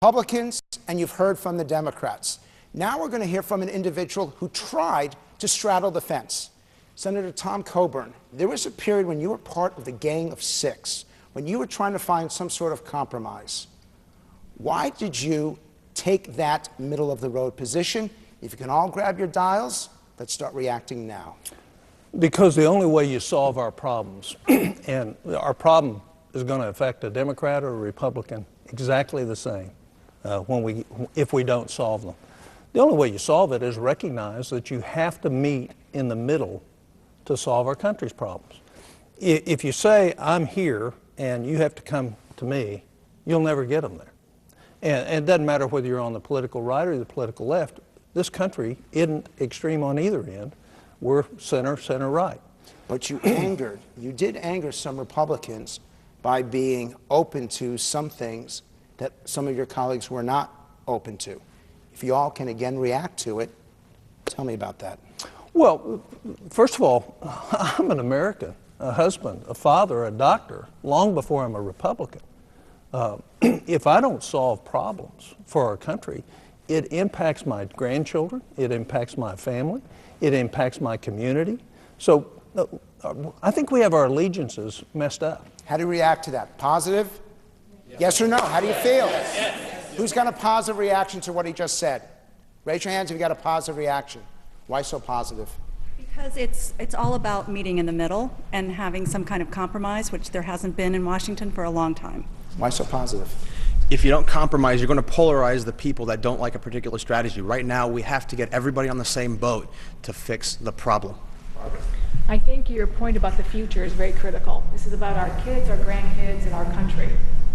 Republicans and you've heard from the Democrats. Now we're going to hear from an individual who tried to straddle the fence. Senator Tom Coburn, there was a period when you were part of the Gang of Six, when you were trying to find some sort of compromise. Why did you take that middle-of-the-road position? If you can all grab your dials, let's start reacting now. Because the only way you solve our problems, and our problem is going to affect a Democrat or a Republican exactly the same if we don't solve them. The only way you solve it is recognize that you have to meet in the middle to solve our country's problems. If you say, I'm here and you have to come to me, you'll never get them there. And it doesn't matter whether you're on the political right or the political left. This country isn't extreme on either end. We're center right. But you did anger some Republicans by being open to some things that some of your colleagues were not open to. If you all can again react to it, tell me about that. Well, first of all, I'm an American, a husband, a father, a doctor, long before I'm a Republican. If I don't solve problems for our country, it impacts my grandchildren, it impacts my family, it impacts my community. So I think we have our allegiances messed up. How do you react to that? Positive? Yes or no? How do you feel? Who's got a positive reaction to what he just said? Raise your hands if you got a positive reaction. Why so positive? Because it's all about meeting in the middle and having some kind of compromise, which there hasn't been in Washington for a long time. Why so positive? If you don't compromise, you're going to polarize the people that don't like a particular strategy. Right now, we have to get everybody on the same boat to fix the problem. I think your point about the future is very critical. This is about our kids, our grandkids, and our country.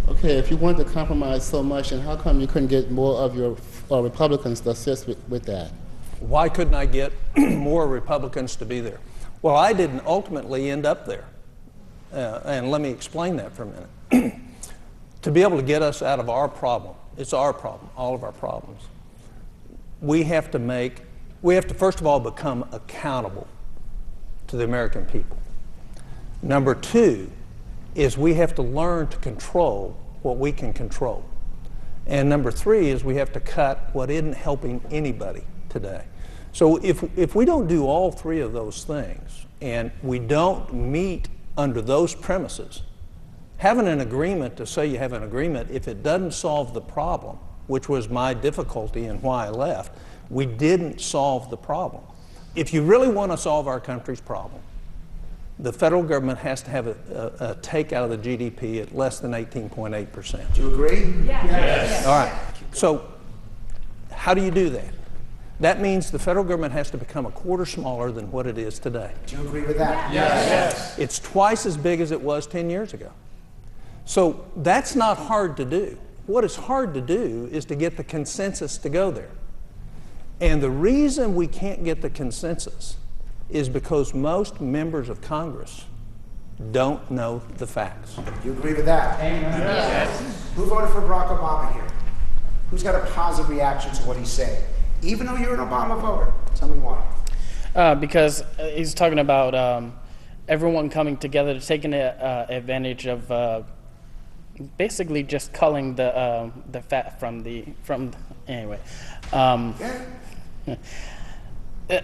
Okay, if you wanted to compromise so much, and how come you couldn't get more of your Republicans to assist with that? Why couldn't I get more Republicans to be there? Well, I didn't ultimately end up there. And let me explain that for a minute. To be able to get us out of our problem, it's our problem, all of our problems, we have to first of all become accountable to the American people. Number two is we have to learn to control what we can control. And number three is we have to cut what isn't helping anybody today. So if we don't do all three of those things and we don't meet under those premises, having an agreement to say you have an agreement, if it doesn't solve the problem, which was my difficulty and why I left, we didn't solve the problem. If you really want to solve our country's problem, the federal government has to have a take out of the GDP at less than 18.8%. Do you agree? Yes. All right. So how do you do that? That means the federal government has to become a quarter smaller than what it is today. Do you agree with that? Yes. It's twice as big as it was 10 years ago. So that's not hard to do. What is hard to do is to get the consensus to go there. And the reason we can't get the consensus is because most members of Congress don't know the facts. You agree with that? Amen. Yes. Who voted for Barack Obama here? Who's got a positive reaction to what he's saying? Even though you're an Obama voter, tell me why. Because he's talking about everyone coming together to take advantage of basically just culling the fat from anyway.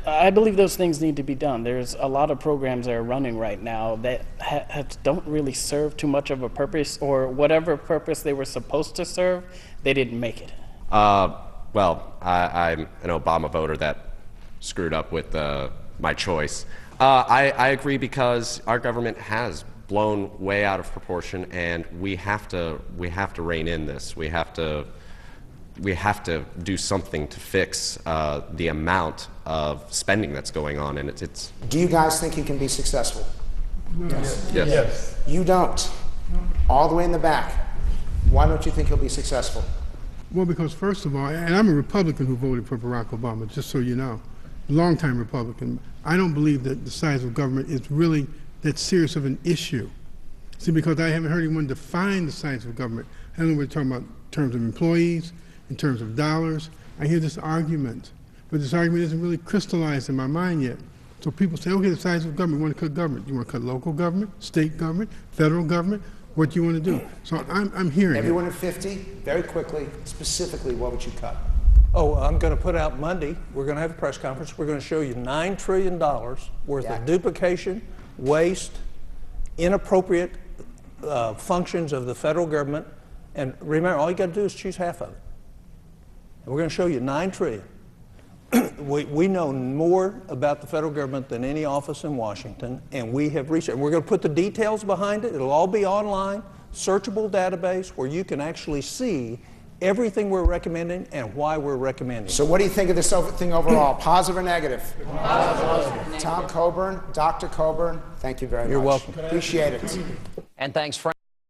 I believe those things need to be done. There's a lot of programs that are running right now that don't really serve too much of a purpose, or whatever purpose they were supposed to serve, they didn't make it. Well, I'm an Obama voter that screwed up with my choice. I agree because our government has blown way out of proportion, and we have to rein in this. We have to do something to fix the amount of spending that's going on, and it's. Do you guys think he can be successful? Yes. You don't. All the way in the back. Why don't you think he'll be successful? Well, because first of all, and I'm a Republican who voted for Barack Obama, just so you know, longtime Republican. I don't believe that the size of government is really that serious of an issue. See, because I haven't heard anyone define the size of government. I don't know what they're talking about in terms of employees, in terms of dollars. I hear this argument, but this argument isn't really crystallized in my mind yet. So people say, okay, the size of government, you want to cut government. You want to cut local government, state government, federal government? what you want to do. So I'm hearing it. Everyone at 50, very quickly, specifically, what would you cut? Oh, I'm going to put out Monday, we're going to have a press conference, we're going to show you $9 trillion worth of duplication, waste, inappropriate functions of the federal government, and remember, all you got to do is choose half of it. And we're going to show you $9 trillion. We know more about the federal government than any office in Washington, and we have researched. We're going to put the details behind it. It'll all be online, searchable database where you can actually see everything we're recommending and why we're recommending. So what do you think of this thing overall? Positive or negative? Positive. Tom Coburn, Dr. Coburn, thank you very much. You're welcome. Appreciate it. And thanks, Frank.